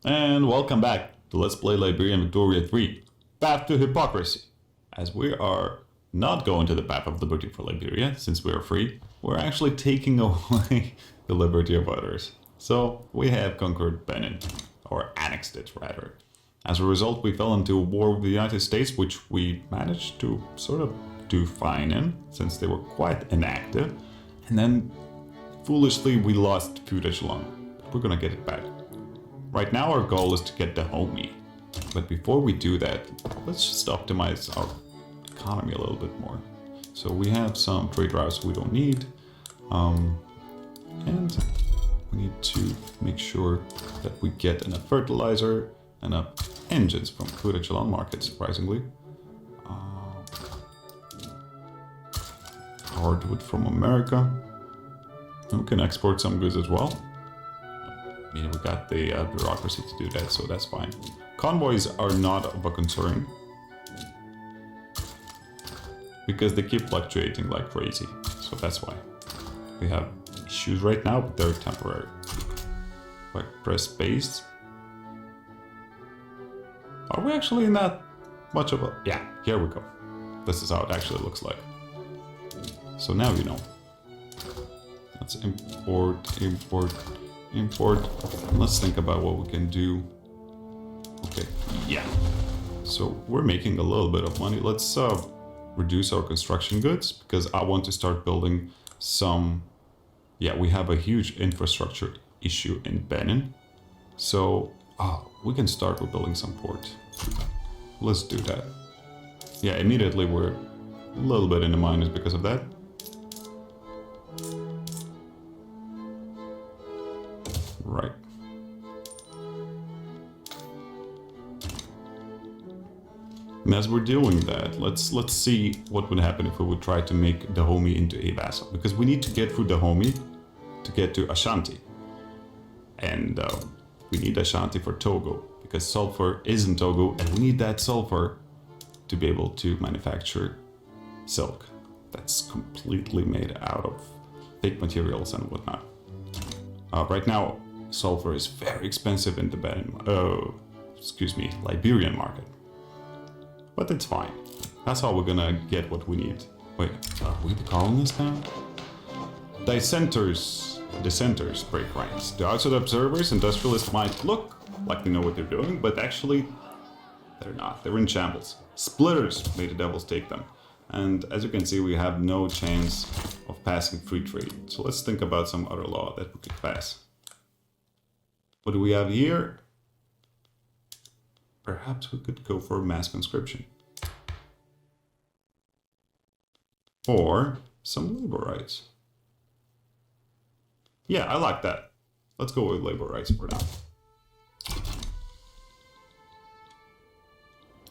And welcome back to Let's Play Liberia and Victoria 3, Path to Hypocrisy. As we are not going to the path of liberty for Liberia, since we are free, we're actually taking away the liberty of others. So we have conquered Benin, or annexed it rather. As a result, we fell into a war with the United States, which we managed to sort of do fine in, since they were quite inactive. And then, foolishly, we lost food echelon. We're gonna get it back. Right now our goal is to get the homie. But before we do that, let's just optimize our economy a little bit more. So we have some trade routes we don't need. And we need to make sure that we get enough fertilizer, enough engines from food echelon market, surprisingly. Hardwood from America. And we can export some goods as well. I mean, we got the bureaucracy to do that, so that's fine. Convoys are not of a concern because they keep fluctuating like crazy, so that's why. We have issues right now, but they're temporary. Like press space. Are we actually in that much of a... Yeah, here we go. This is how it actually looks like. So now you know. Let's import, import. Let's think about what we can do. Okay, yeah. So we're making a little bit of money. Let's reduce our construction goods because I want to start building some... Yeah, we have a huge infrastructure issue in Benin. So we can start with building some port. Let's do that. Yeah, immediately we're a little bit in the minus because of that. Right. And as we're doing that, let's see what would happen if we would try to make Dahomey into a vassal. Because we need to get through Dahomey to get to Ashanti. And we need Ashanti for Togo. Because sulfur is in Togo and we need that sulfur to be able to manufacture silk. That's completely made out of fake materials and whatnot. Right now, sulfur is very expensive in the Liberian market. But it's fine. That's how we're gonna get what we need. Wait, are we the colonists now? Dissenters break ranks. The outside observers, industrialists might look like they know what they're doing, but actually they're not. They're in shambles. Splitters made the devils take them. And as you can see, we have no chance of passing free trade. So let's think about some other law that we could pass. What do we have here? Perhaps we could go for mass conscription. Or some labor rights. Yeah, I like that. Let's go with labor rights for now.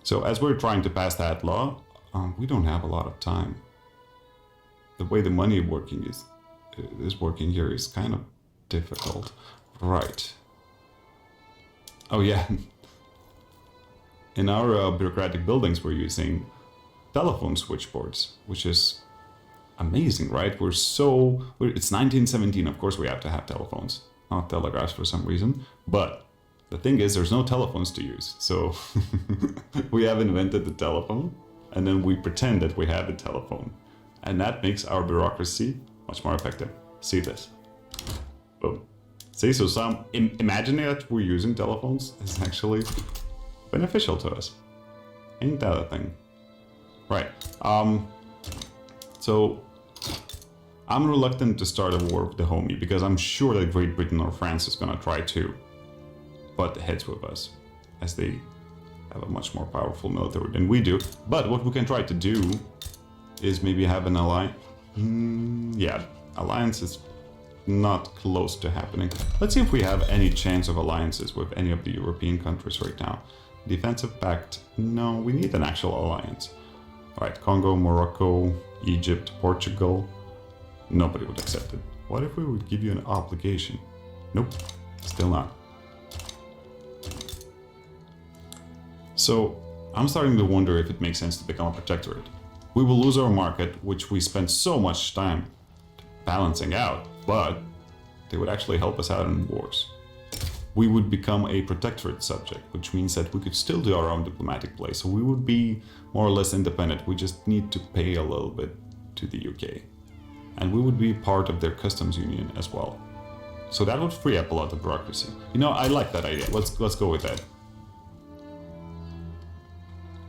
So as we're trying to pass that law, we don't have a lot of time. The way the money is working here is kind of difficult. Right. Oh yeah. In our bureaucratic buildings, we're using telephone switchboards, which is amazing, right? It's 1917, of course we have to have telephones, not telegraphs for some reason. But the thing is, there's no telephones to use. So we have invented the telephone, and then we pretend that we have a telephone. And that makes our bureaucracy much more effective. See this? Boom. See, so imagining that we're using telephones is actually beneficial to us. Ain't that a thing? Right. So I'm reluctant to start a war with Dahomey because I'm sure that Great Britain or France is gonna try to butt heads with us, as they have a much more powerful military than we do. But what we can try to do is maybe have an alliance. Yeah, alliance is not close to happening. Let's see if we have any chance of alliances with any of the European countries right now. Defensive pact, no, we need an actual alliance. All right, Congo, Morocco, Egypt, Portugal, nobody would accept it. What if we would give you an obligation? Nope, still not. So I'm starting to wonder if it makes sense to become a protectorate. We will lose our market, which we spent so much time balancing out, but they would actually help us out in wars. we would become a protectorate subject, which means that we could still do our own diplomatic play. So we would be more or less independent. We just need to pay a little bit to the UK. And we would be part of their customs union as well. So that would free up a lot of bureaucracy. You know, I like that idea. Let's go with that.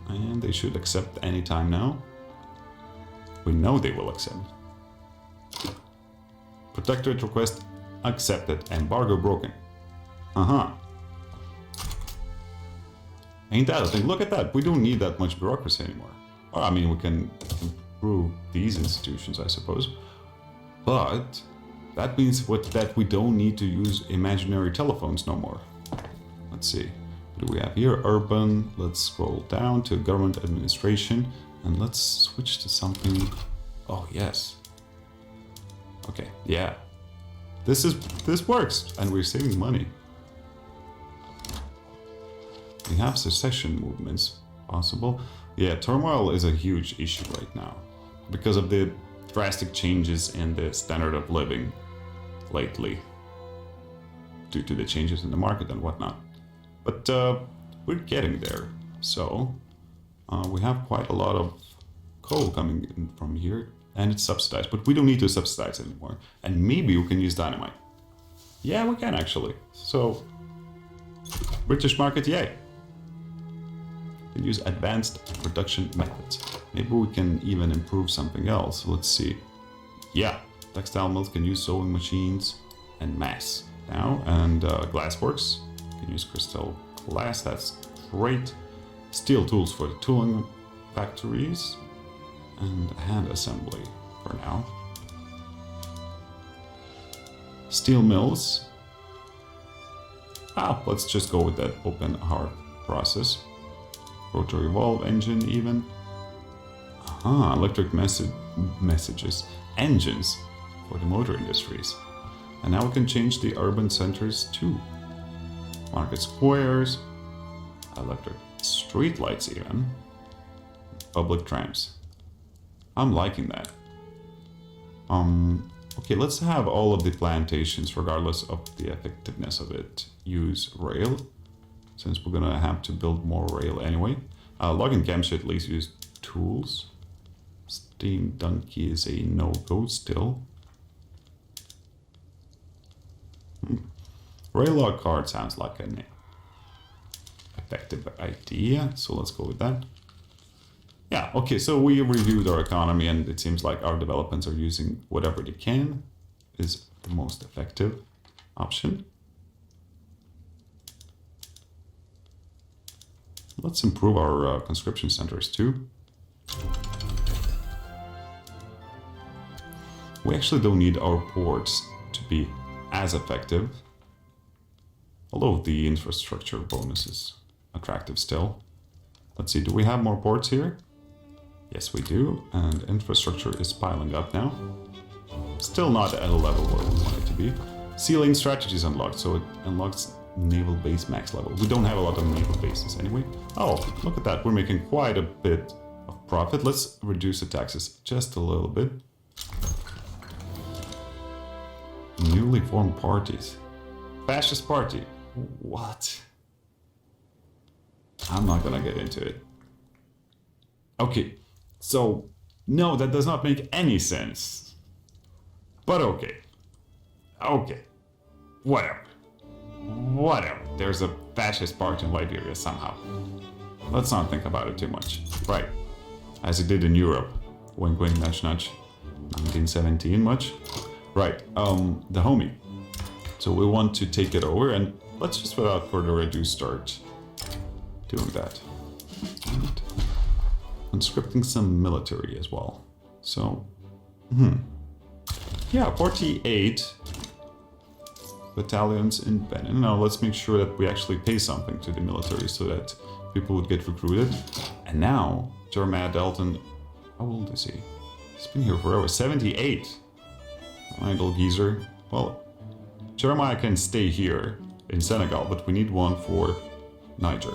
And they should accept any time now. We know they will accept. Protectorate request accepted. Embargo broken. Ain't that a thing? Look at that. We don't need that much bureaucracy anymore. Or, I mean, we can improve these institutions, I suppose. But that means that we don't need to use imaginary telephones no more. Let's see. What do we have here? Urban. Let's scroll down to government administration. And let's switch to something. Oh, yes. Okay, yeah. This works. And we're saving money. We have secession movements possible. Yeah, turmoil is a huge issue right now because of the drastic changes in the standard of living lately due to the changes in the market and whatnot. But we're getting there. So we have quite a lot of coal coming in from here and it's subsidized, but we don't need to subsidize it anymore. And maybe we can use dynamite. Yeah, we can actually. So British market, yay. Use advanced production methods. Maybe we can even improve something else. Let's see. Yeah, textile mills can use sewing machines and mass now, and glassworks can use crystal glass. That's great. Steel tools for tooling factories and hand assembly for now. Steel mills. Let's just go with that open heart process. Rotary valve engine even. Electric messages. Engines for the motor industries. And now we can change the urban centers too. Market squares. Electric street lights even. Public trams. I'm liking that. Okay, let's have all of the plantations, regardless of the effectiveness of it, use rail. Since we're gonna have to build more rail anyway. Logging camp should at least use tools. Steam donkey is a no-go still. Rail log cart sounds like an effective idea, so let's go with that. Yeah, okay, so we reviewed our economy and it seems like our developments are using whatever they can is the most effective option. Let's improve our conscription centers too. We actually don't need our ports to be as effective. Although the infrastructure bonus is attractive still. Let's see, do we have more ports here? Yes, we do. And infrastructure is piling up now. Still not at a level where we want it to be. Sealing strategies unlocked, so it unlocks naval base max level. We don't have a lot of naval bases anyway. Oh, look at that. We're making quite a bit of profit. Let's reduce the taxes just a little bit. Newly formed parties. Fascist party. What? I'm not gonna get into it. Okay, so no, that does not make any sense. But okay. Okay. Whatever. Whatever. There's a fascist party in Liberia somehow. Let's not think about it too much. Right. As it did in Europe. Wink wink nudge nudge. 1917 much. Right. The homie. So we want to take it over and let's just without further ado start doing that. And conscripting some military as well. So, yeah, 48 battalions in Benin. Now let's make sure that we actually pay something to the military so that people would get recruited. And now, Jeremiah Dalton, how old is he? He's been here forever, 78. Idle geezer. Well, Jeremiah can stay here in Senegal, but we need one for Niger.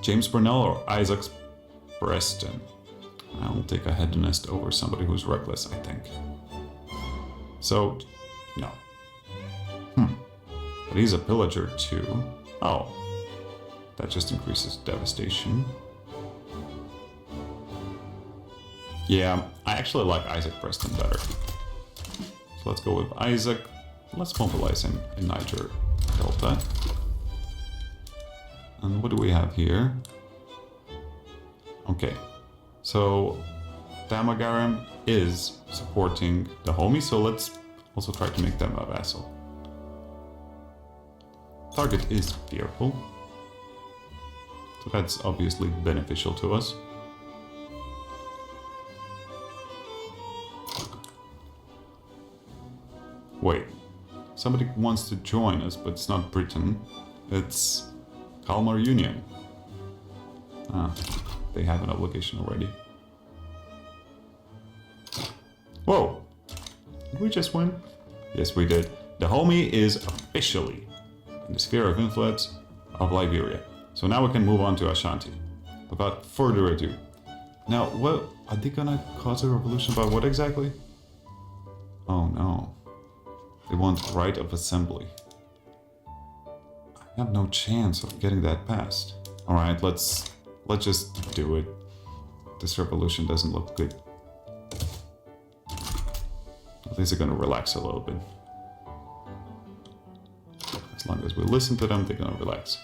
James Burnell or Isaac Preston. I'll take a hedonist over somebody who's reckless, I think. So, no. But he's a pillager too. Oh. That just increases devastation. Yeah, I actually like Isaac Preston better. So let's go with Isaac. Let's mobilize him in Niger Delta. And what do we have here? Okay, so Damagaram is supporting the homie, so let's also try to make them a vassal. Target is fearful, so that's obviously beneficial to us. Wait, somebody wants to join us, but it's not Britain, it's Kalmar Union. Ah, they have an obligation already. Whoa! Did we just win? Yes, we did. The homie is officially in the sphere of influence of Liberia. So now we can move on to Ashanti. Without further ado. Now, what are they gonna cause a revolution about what exactly? Oh no. They want right of assembly. I have no chance of getting that passed. Alright, let's just do it. This revolution doesn't look good. At least they're gonna relax a little bit. As long as we listen to them, they're gonna relax.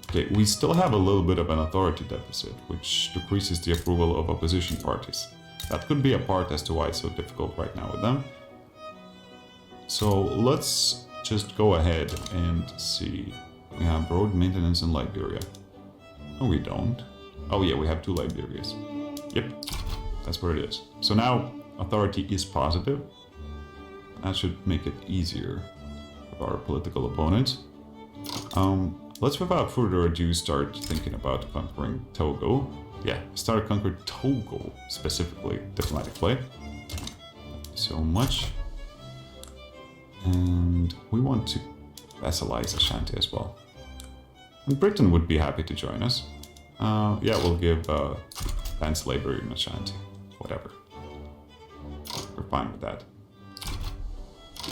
Okay, we still have a little bit of an authority deficit, which decreases the approval of opposition parties. That could be a part as to why it's so difficult right now with them. So let's just go ahead and see. We have road maintenance in Liberia. No, we don't. Oh yeah, we have 2 Liberias. Yep, that's where it is. So now authority is positive. That should make it easier for our political opponents. Let's without further ado start thinking about conquering Togo. Yeah, start conquering Togo specifically, diplomatic play. So much. And we want to vassalize Ashanti as well. And Britain would be happy to join us. Yeah, we'll give land slavery in Ashanti. Whatever. We're fine with that.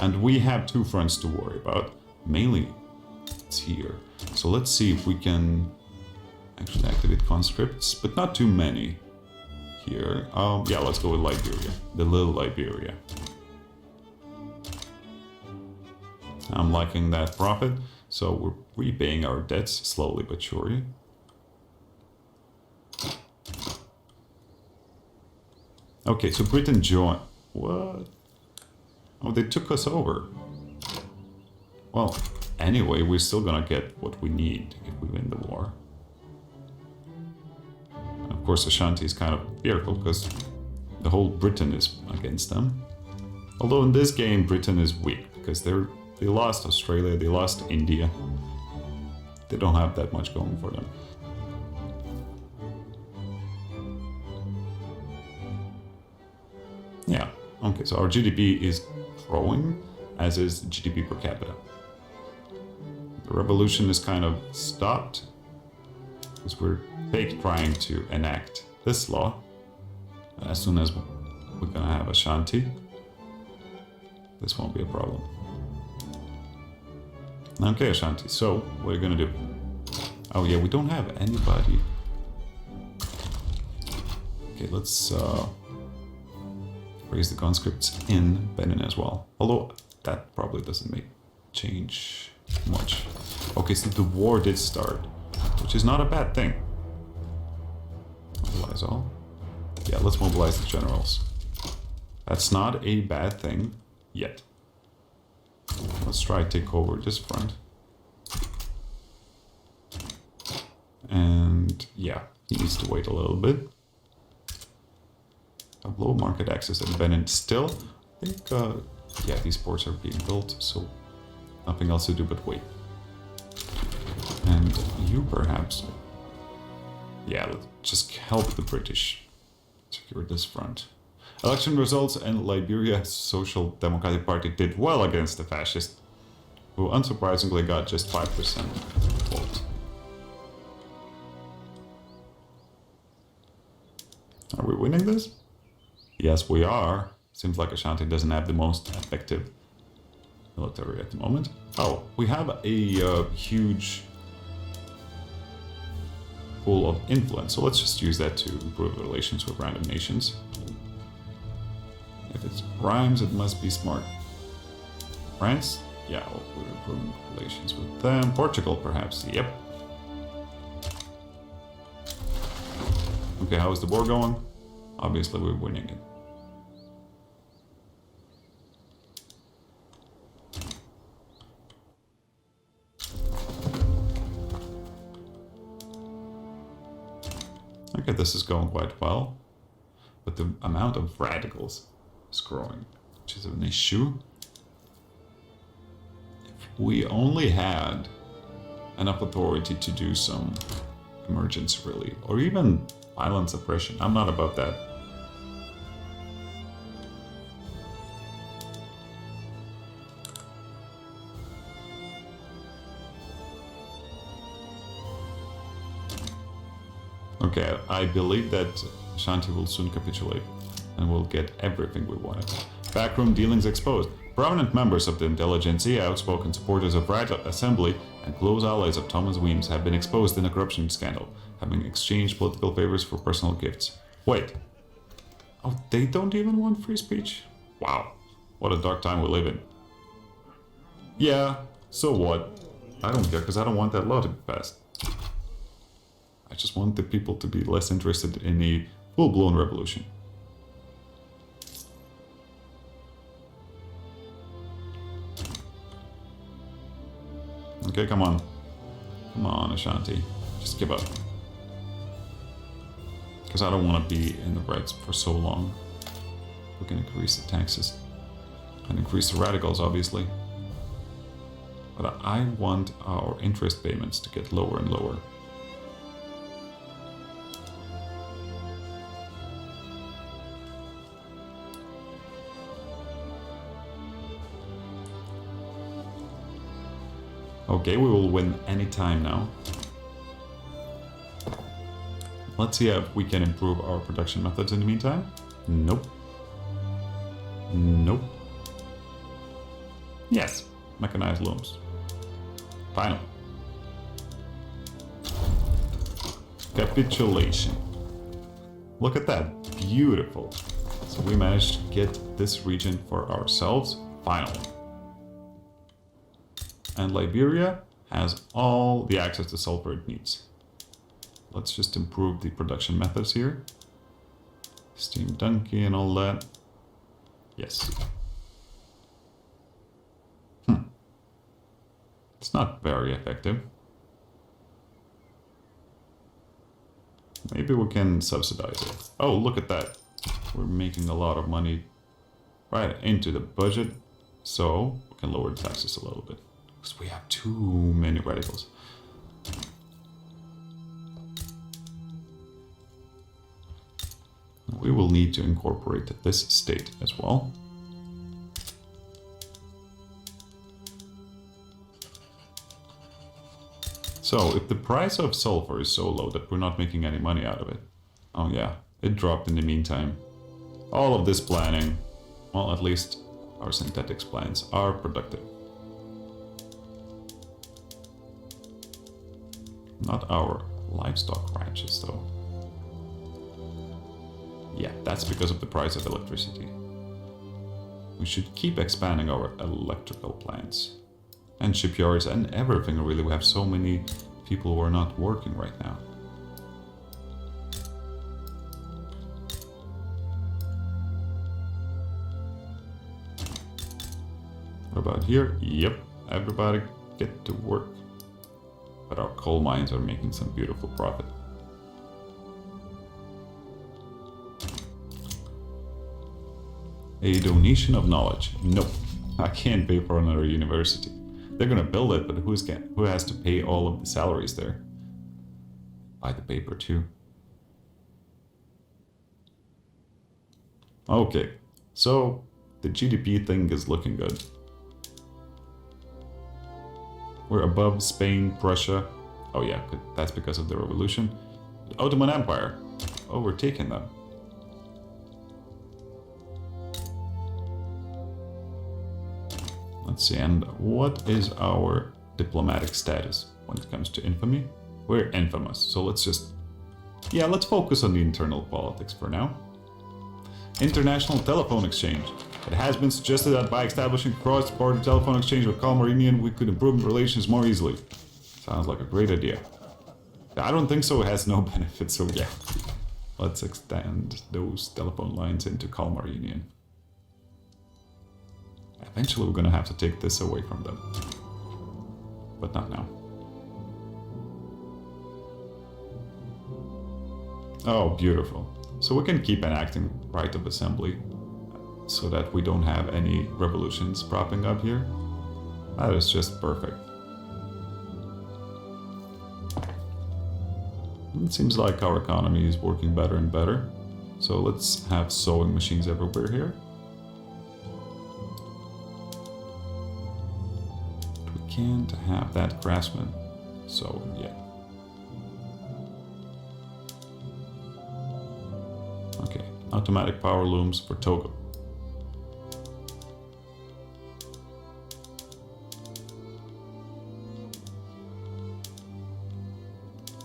And we have 2 fronts to worry about. Mainly, it's here. So let's see if we can actually activate conscripts, but not too many here. Yeah, let's go with Liberia. The little Liberia. I'm liking that profit, so we're repaying our debts slowly but surely. Okay, so Britain joined. What? Oh, they took us over. Well, anyway, we're still gonna get what we need if we win the war. And of course, Ashanti is kind of fearful because the whole Britain is against them. Although in this game, Britain is weak because they lost Australia, they lost India. They don't have that much going for them. Yeah, okay, so our GDP is growing, as is GDP per capita. The revolution is kind of stopped because we're fake trying to enact this law. As soon as we're gonna have Ashanti, this won't be a problem. Okay, Ashanti, so what are you gonna do? Oh yeah, we don't have anybody. Okay, let's raise the conscripts in Benin as well. Although that probably doesn't make change much. Okay, so the war did start, which is not a bad thing. Mobilize all. Yeah, let's mobilize the generals. That's not a bad thing yet. Let's try to take over this front. And yeah, he needs to wait a little bit. Have low market access at Benin still. I think, yeah, these ports are being built, so nothing else to do but wait. And you perhaps... Yeah, let's just help the British secure this front. Election results, and Liberia's Social Democratic Party did well against the fascists, who unsurprisingly got just 5% vote. Are we winning this? Yes, we are. Seems like Ashanti doesn't have the most effective military at the moment. Oh, we have a huge pool of influence, so let's just use that to improve relations with random nations. If it's rhymes, it must be smart. France? Yeah, we're improving relations with them. Portugal, perhaps. Yep. Okay, how is the war going? Obviously, we're winning it. Okay, this is going quite well. But the amount of radicals is growing, which is an issue. If we only had enough authority to do some emergency relief, or even violent suppression, I'm not about that. Okay, I believe that Ashanti will soon capitulate and we'll get everything we wanted. Backroom dealings exposed. Prominent members of the intelligentsia, outspoken supporters of Right Assembly, and close allies of Thomas Weems have been exposed in a corruption scandal, having exchanged political favors for personal gifts. Wait. Oh, they don't even want free speech? Wow. What a dark time we live in. Yeah, so what? I don't care, because I don't want that law to be passed. I just want the people to be less interested in a full-blown revolution. Okay, come on. Come on, Ashanti. Just give up. Because I don't want to be in the rights for so long. We can increase the taxes. And increase the radicals, obviously. But I want our interest payments to get lower and lower. Okay, we will win any time now. Let's see if we can improve our production methods in the meantime. Nope. Nope. Yes, mechanized looms. Finally. Capitulation. Look at that. Beautiful. So we managed to get this region for ourselves. Finally. And Liberia has all the access to sulfur it needs. Let's just improve the production methods here. Steam donkey and all that. Yes. It's not very effective. Maybe we can subsidize it. Oh, look at that. We're making a lot of money right into the budget. So we can lower the taxes a little bit. Because we have too many radicals. We will need to incorporate this state as well. So if the price of sulfur is so low that we're not making any money out of it. Oh yeah, it dropped in the meantime. All of this planning, well, at least our synthetics plants are productive. Not our livestock ranches, though. Yeah, that's because of the price of electricity. We should keep expanding our electrical plants. And shipyards and everything, really. We have so many people who are not working right now. What about here? Yep, everybody get to work. But our coal mines are making some beautiful profit. A donation of knowledge. Nope, I can't pay for another university. They're gonna build it, but who has to pay all of the salaries there? Buy the paper too. Okay, so the GDP thing is looking good. We're above Spain, Prussia. Oh yeah, that's because of the revolution. The Ottoman Empire, overtaking them. Let's Let's see, and what is our diplomatic status when it comes to infamy? We're infamous, so let's just... Yeah, let's focus on the internal politics for now. International telephone exchange. It has been suggested that by establishing cross-border telephone exchange with Calmarinian, we could improve relations more easily. Sounds like a great idea. I don't think so, it has no benefits, so yeah. Let's extend those telephone lines into Calmarinian. Eventually we're gonna have to take this away from them. But not now. Oh, beautiful. So we can keep enacting right of assembly so that we don't have any revolutions propping up here. That is just perfect. It seems like our economy is working better and better. So let's have sewing machines everywhere here. We can't have that craftsman. So yeah. Okay, automatic power looms for Togo.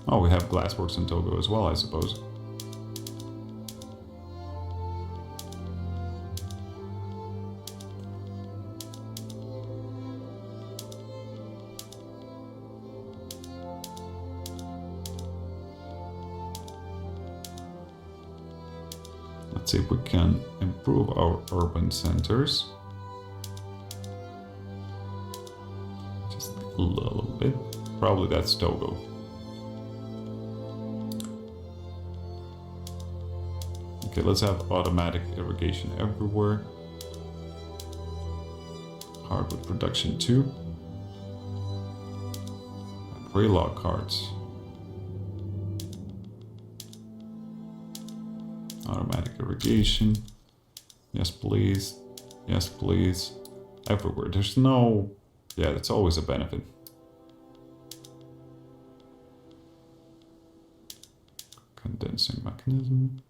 Oh, we have glassworks in Togo as well, I suppose. Let's see if we can improve our urban centers. Just a little bit. Probably that's Togo. Okay, let's have automatic irrigation everywhere. Hardwood production too. And rail carts. Automatic irrigation. Yes, please. Yes, please. Everywhere. There's no... Yeah, that's always a benefit. Condensing mechanism.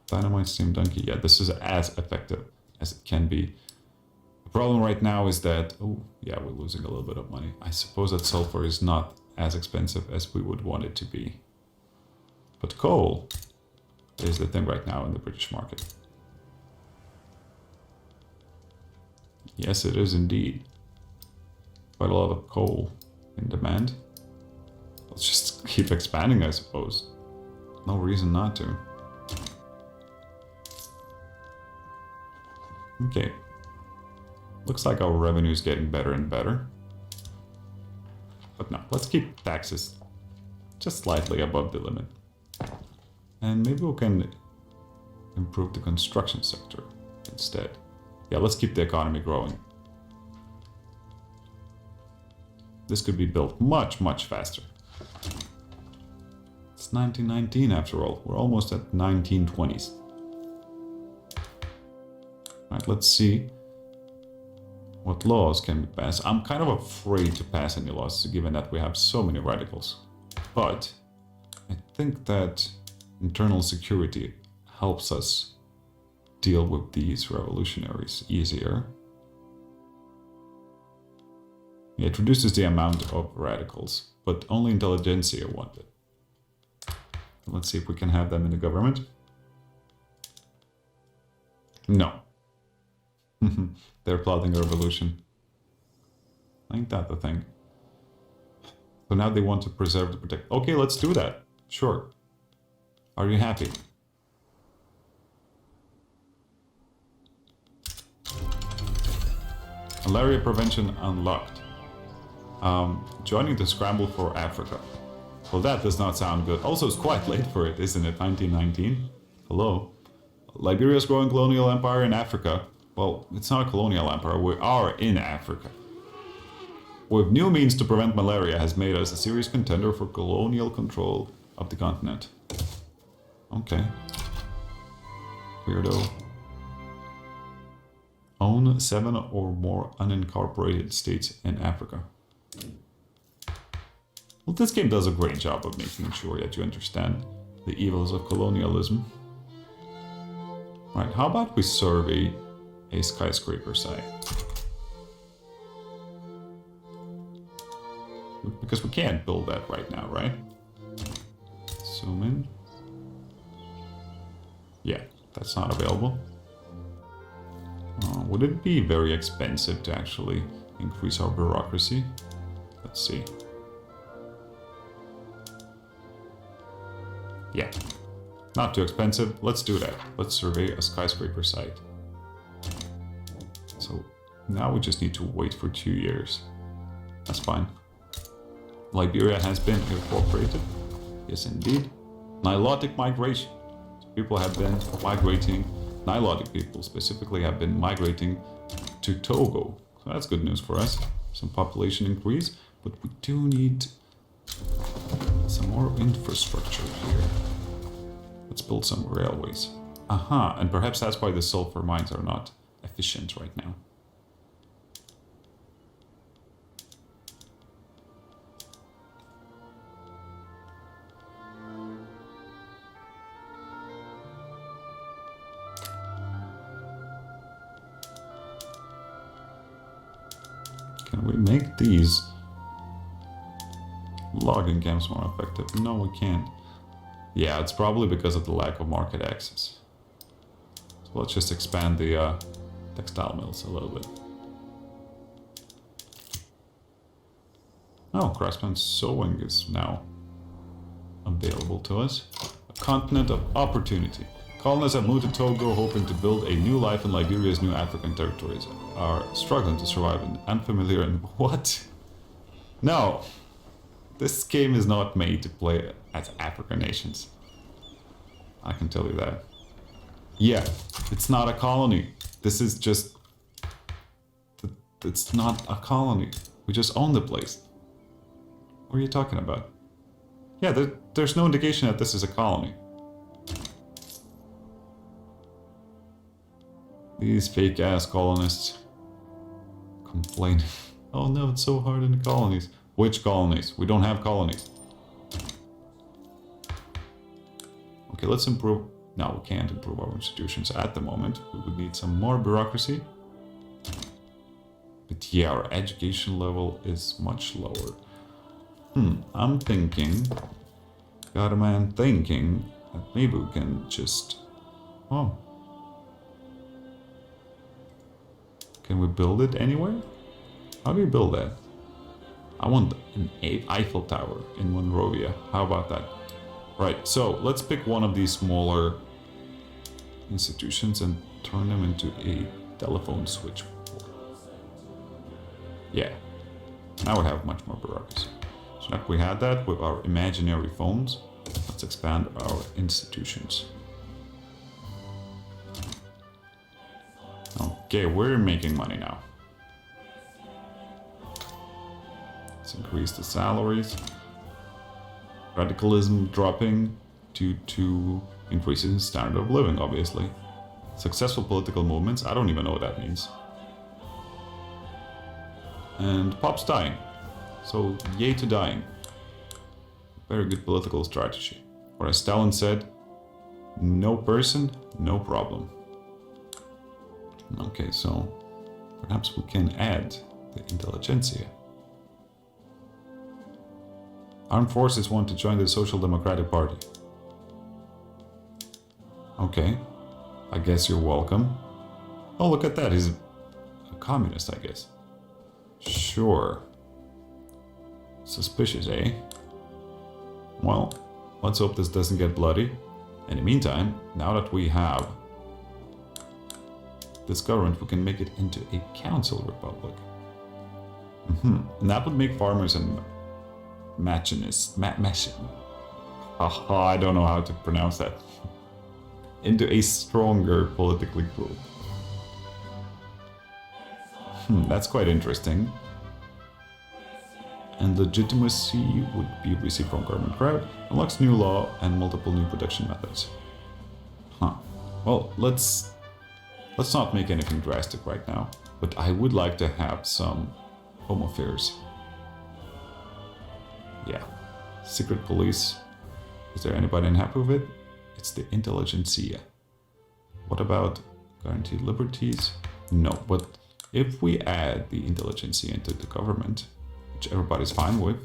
Dynamite steam donkey. Yeah, this is as effective as it can be. The problem right now is that... Oh, yeah, we're losing a little bit of money. I suppose that sulfur is not as expensive as we would want it to be. But coal is the thing right now in the British market. Yes, it is indeed. Quite a lot of coal in demand. Let's just keep expanding, I suppose. No reason not to. Okay. Looks like our revenue is getting better and better. But no, let's keep taxes just slightly above the limit. And maybe we can improve the construction sector instead. Yeah, let's keep the economy growing. This could be built much, much faster. It's 1919 after all. We're almost at 1920s. Right, let's see what laws can be passed. I'm kind of afraid to pass any laws, given that we have so many radicals. But I think that internal security helps us deal with these revolutionaries easier. It reduces the amount of radicals, but only intelligentsia want it. Let's see if we can have them in the government. No. They're plotting a revolution. Ain't that the thing? So now they want to preserve the protect. Okay, let's do that. Sure. Are you happy? Malaria prevention unlocked. Joining the scramble for Africa. Well, that does not sound good. Also, it's quite late for it, isn't it? 1919? Hello? Liberia's growing colonial empire in Africa. Well, it's not a colonial empire, we are in Africa. With new means to prevent malaria has made us a serious contender for colonial control of the continent. Okay. Weirdo. Own 7 or more unincorporated states in Africa. Well, this game does a great job of making sure that you understand the evils of colonialism. Right, how about we survey a skyscraper site? because we can't build that right now, right? Zoom in. Yeah, that's not available. Would it be very expensive to actually increase our bureaucracy? Let's see. Yeah, not too expensive. Let's do that. Let's survey a skyscraper site. So now we just need to wait for 2 years. That's fine. Liberia has been incorporated. Yes, indeed. Nilotic migration. So people have been migrating. Nilotic people specifically have been migrating to Togo. So that's good news for us. Some population increase, but we do need some more infrastructure here. Let's build some railways. Aha, and perhaps that's why the sulfur mines are not efficient right now. Can we make these logging camps more effective? No, we can't. Yeah, it's probably because of the lack of market access. So let's just expand the textile mills a little bit. Oh, craftsman sewing is now available to us. A continent of opportunity. Colonists have moved to Togo hoping to build a new life in Liberia's new African territories. Are struggling to survive in unfamiliar and what? No. This game is not made to play as African nations. I can tell you that. Yeah, it's not a colony. This is just... It's not a colony. We just own the place. What are you talking about? Yeah, there's no indication that this is a colony. These fake-ass colonists complaining. Oh no, it's so hard in the colonies. Which colonies? We don't have colonies. Okay, let's improve. No, we can't improve our institutions at the moment. We would need some more bureaucracy. But yeah, our education level is much lower. I'm thinking... Got a man thinking that maybe we can just... Oh. Can we build it anywhere? How do you build that? I want an Eiffel Tower in Monrovia. How about that? Right, so let's pick one of these smaller institutions and turn them into a telephone switchboard. Yeah, now we have much more bureaucracy. So now we had that with our imaginary phones. Let's expand our institutions. Okay, we're making money now. Let's increase the salaries. Radicalism dropping due to increases in standard of living, obviously. Successful political movements, I don't even know what that means. And pop's dying. So, yay to dying. Very good political strategy. Or as Stalin said, no person, no problem. Okay, so perhaps we can add the intelligentsia. Armed forces want to join the Social Democratic Party. Okay, I guess you're welcome. Oh, look at that, he's a communist, I guess. Sure. Suspicious, eh? Well, let's hope this doesn't get bloody. In the meantime, now that we have this government, we can make it into a council republic. And that would make farmers and machinists, I don't know how to pronounce that, into a stronger politically group. That's quite interesting. And legitimacy would be received from government credit, unlocks new law and multiple new production methods. Well, let's not make anything drastic right now, but I would like to have some home affairs. Yeah. Secret police. Is there anybody unhappy with it? It's the intelligentsia. What about guaranteed liberties? No, but if we add the intelligentsia into the government, which everybody's fine with,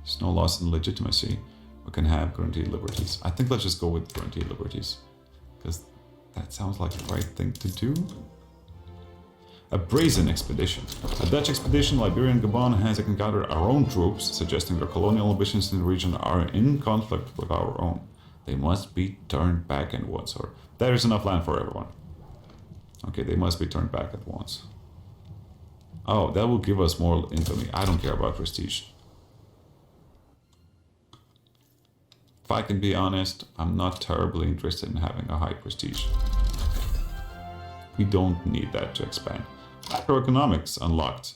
There's no loss in legitimacy. We can have guaranteed liberties. I think let's just go with guaranteed liberties. Because that sounds like the right thing to do. A brazen expedition. A Dutch expedition, Liberia and Gabon, has encountered our own troops, suggesting their colonial ambitions in the region are in conflict with our own. They must be turned back at once. Or there is enough land for everyone. Okay, they must be turned back at once. Oh, that will give us more infamy. I don't care about prestige. If I can be honest, I'm not terribly interested in having a high prestige. We don't need that to expand. Macroeconomics unlocked.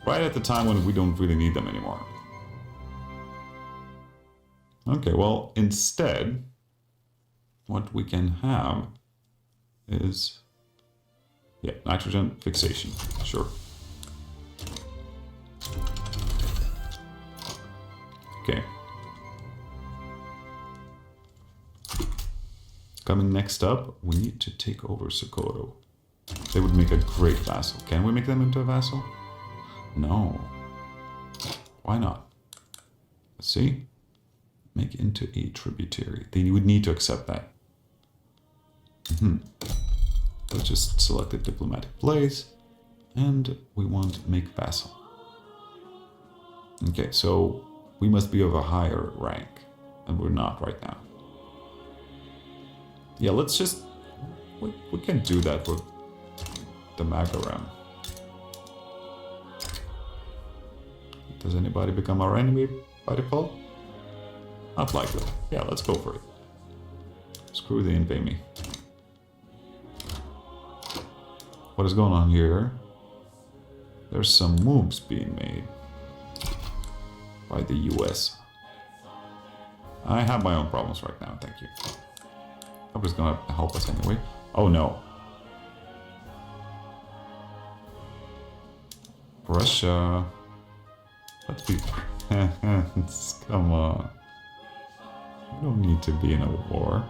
Right at the time when we don't really need them anymore. Okay, well, instead, what we can have is... yeah, nitrogen fixation. Sure. Okay. Coming next up, we need to take over Sokoto. They would make a great vassal. Can we make them into a vassal? No. Why not? Let's see. Make into a tributary. They would need to accept that. Let's just select a diplomatic place. And we want make vassal. Okay, so we must be of a higher rank. And we're not right now. Yeah, let's just... We can do that with the Magaram. Does anybody become our enemy by default? Not likely. Yeah, let's go for it. Screw the infamy. What is going on here? There's some moves being made by the US. I have my own problems right now, thank you. Nobody's gonna help us anyway. Oh no. Russia. Let's be friends. Come on. We don't need to be in a war.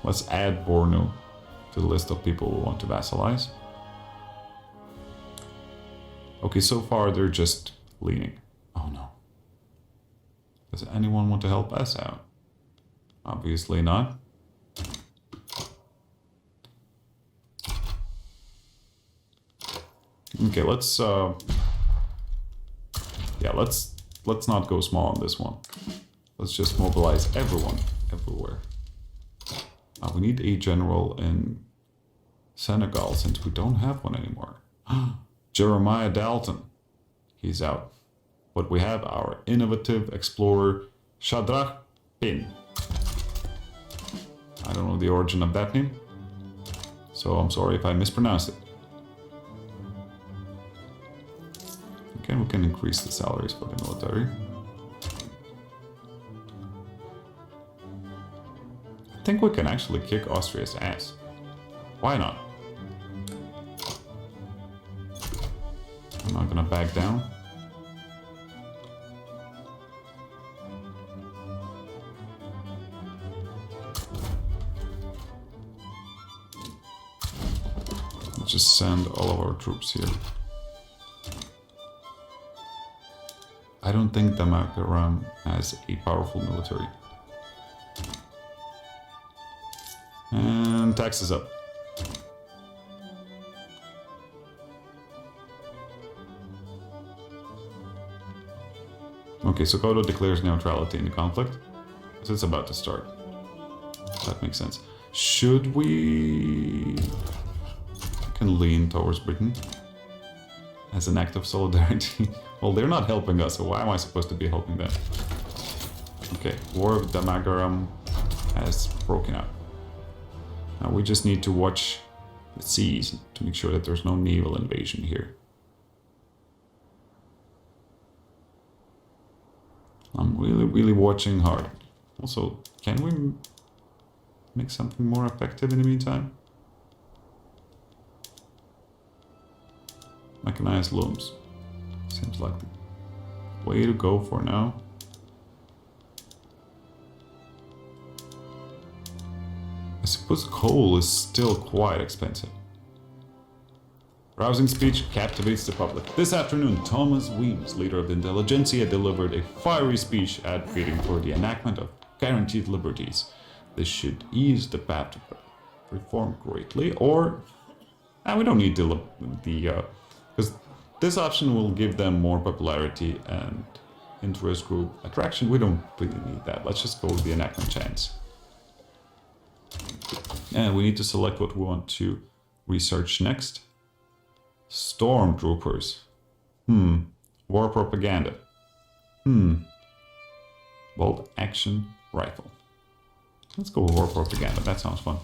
Let's add Bornu to the list of people we want to vassalize. Okay, so far they're just leaning. Oh no. Does anyone want to help us out? Obviously not. Okay, let's yeah, let's not go small on this one. Let's just mobilize everyone everywhere. We need a general in Senegal since we don't have one anymore. Jeremiah Dalton. He's out. But we have our innovative explorer, Shadrach Pin. I don't know the origin of that name, so I'm sorry if I mispronounced it. Okay, we can increase the salaries for the military. I think we can actually kick Austria's ass. Why not? I'm not gonna back down. Let's just send all of our troops here. I don't think Damagaram has a powerful military. And taxes up. Okay, so Sokoto declares neutrality in the conflict. So it's about to start. That makes sense. Should we... can lean towards Britain as an act of solidarity. Well, they're not helping us, so why am I supposed to be helping them? Okay, War of Damagaram has broken out. Now we just need to watch the seas to make sure that there's no naval invasion here. I'm really watching hard. Also, can we make something more effective in the meantime? Mechanized looms. Seems like the way to go for now. I suppose coal is still quite expensive. Rousing speech captivates the public. This afternoon, Thomas Weems, leader of the intelligentsia, delivered a fiery speech advocating for the enactment of guaranteed liberties. This should ease the path to reform greatly, or we don't need the because this option will give them more popularity and interest group attraction. We don't really need that. Let's just go with the enactment chance. And we need to select what we want to research next. Stormtroopers. War propaganda. Bolt action rifle. Let's go with war propaganda. That sounds fun.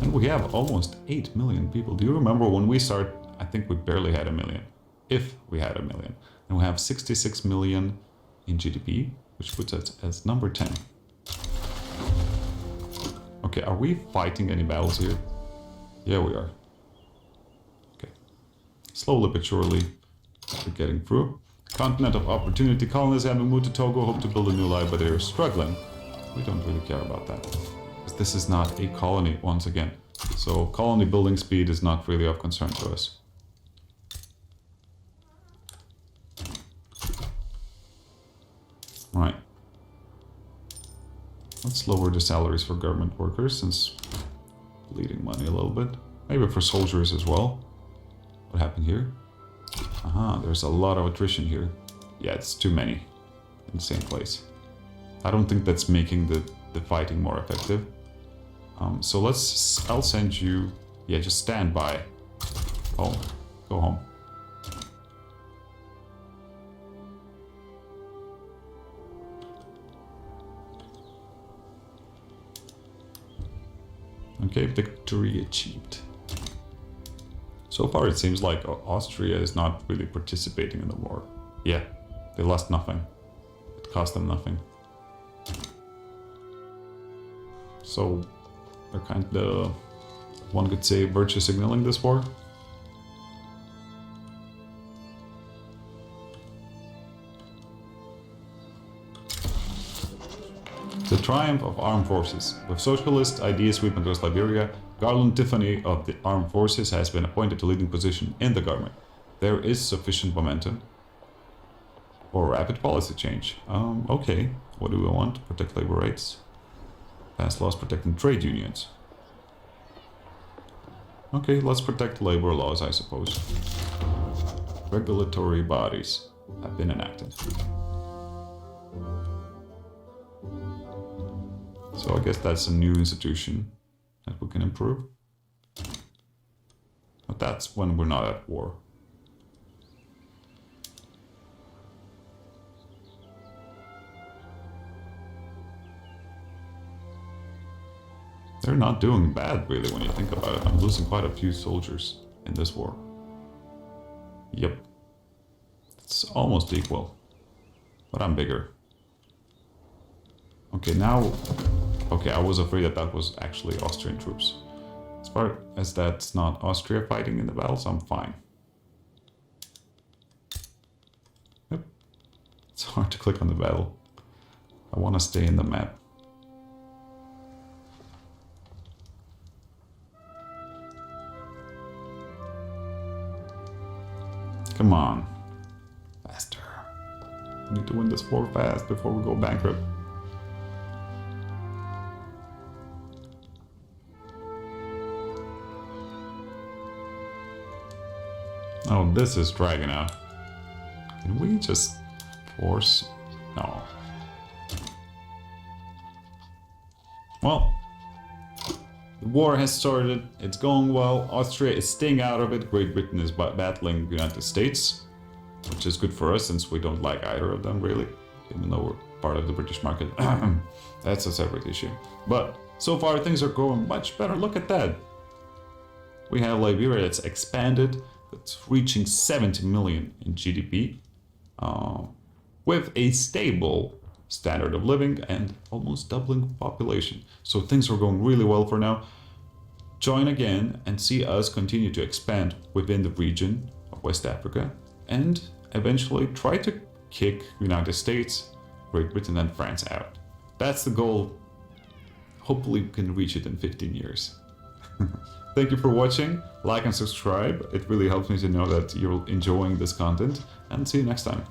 And we have almost 8 million people. Do you remember when we started? I think we barely had 1 million. If we had 1 million. And we have 66 million in GDP, which puts us as number 10. Okay, are we fighting any battles here? Yeah, we are. Okay. Slowly but surely, we're getting through. Continent of Opportunity. Colonists having moved to Togo hope to build a new life, but they're struggling. We don't really care about that. Because this is not a colony, once again. So colony building speed is not really of concern to us. Right. Let's lower the salaries for government workers, since bleeding money a little bit. Maybe for soldiers as well. What happened here? Aha, there's a lot of attrition here. Yeah, it's too many in the same place. I don't think that's making the fighting more effective. So I'll send you, yeah, just stand by. Home. Go home. Okay, victory achieved. So far it seems like Austria is not really participating in the war. Yeah, they lost nothing. It cost them nothing. So they're kind of, one could say, virtue signaling this war. The triumph of armed forces. With socialist ideas sweeping across Liberia, Garland Tiffany of the armed forces has been appointed to leading position in the government. There is sufficient momentum for rapid policy change. Okay, what do we want? Protect labor rights. Pass laws protecting trade unions. Okay, let's protect labor laws, I suppose. Regulatory bodies have been enacted. So I guess that's a new institution that we can improve. But that's when we're not at war. They're not doing bad, really, when you think about it. I'm losing quite a few soldiers in this war. Yep. It's almost equal. But I'm bigger. Okay, now... Okay, I was afraid that that was actually Austrian troops. As far as that's not Austria fighting in the battles, I'm fine. Yep. It's hard to click on the battle. I want to stay in the map. Come on. Faster. We need to win this war fast before we go bankrupt. Oh, this is dragging out. Can we just force? No. Well, the war has started. It's going well. Austria is staying out of it. Great Britain is battling the United States, which is good for us since we don't like either of them, really. Even though we're part of the British market. That's a separate issue. But so far things are going much better. Look at that. We have Liberia that's expanded. It's reaching 70 million in GDP, with a stable standard of living and almost doubling population. So things are going really well for now. Join again and see us continue to expand within the region of West Africa and eventually try to kick United States, Great Britain and France out. That's the goal. Hopefully we can reach it in 15 years. Thank you for watching. Like and subscribe. It really helps me to know that you're enjoying this content. And see you next time.